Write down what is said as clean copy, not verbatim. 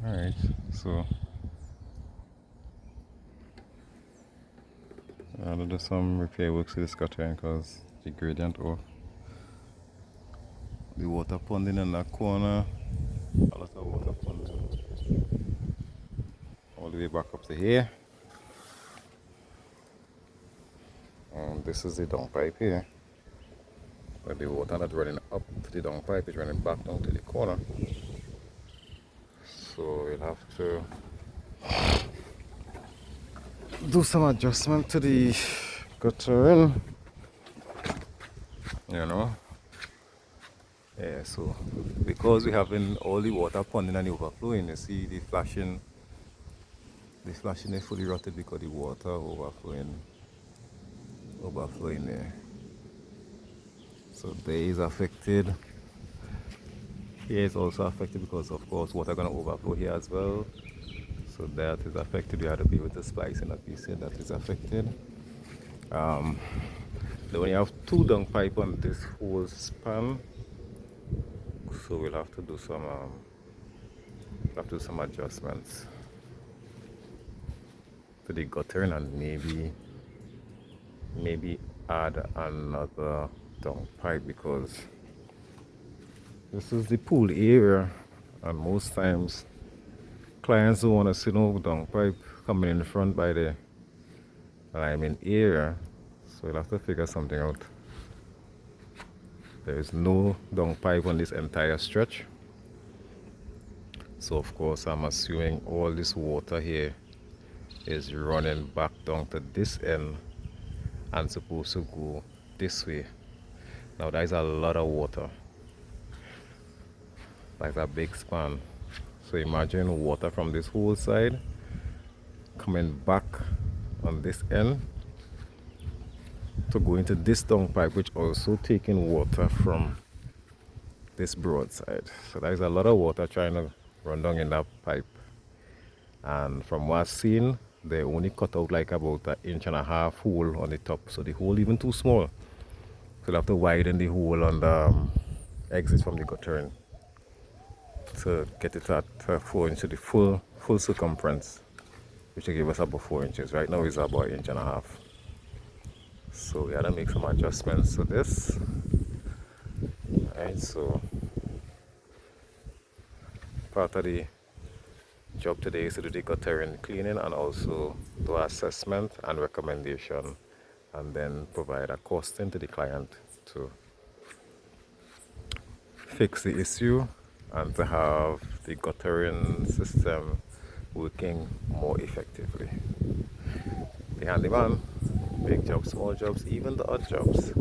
Alright, so I'll do some repair works to this guttering because the gradient off. The water ponding in that corner, a lot of water ponding all the way back up to here. This is the down pipe here. But the water not running up to the down pipe, is running back down to the corner. So we'll have to do some adjustment to the guttering, you know. Yeah, so because we having all the water ponding and overflowing, you see the flashing is fully rotted because the water overflowing there. So there is affected. Here is also affected because of course water gonna overflow here as well. So that is affected. We have to be with the splicing that we said that is affected. Then when you have two dung pipe on this whole span, so we'll have to do some adjustments to the guttering and maybe add another dung pipe because this is the pool area and most times clients don't want to see no dung pipe coming in front by the alignment area, so we'll have to figure something out. There is no dung pipe on this entire stretch, so of course I'm assuming all this water here is running back down to this end and supposed to go this way. Now that is a lot of water, like a big span. So imagine water from this whole side coming back on this end to go into this down pipe, which also taking water from this broadside. So there is a lot of water trying to run down in that pipe. And from what I've seen, they only cut out like about 1.5 inch hole on the top. So the hole even too small. So they'll have to widen the hole on the exit from the guttering to get it at 4 inches, the full circumference, which will give us about 4 inches. Right now it's about 1.5 inches. So we gotta make some adjustments to this. Alright, so part of the job today is to do the guttering cleaning and also do assessment and recommendation, and then provide a costing to the client to fix the issue and to have the guttering system working more effectively. The handyman, big jobs, small jobs, even the odd jobs,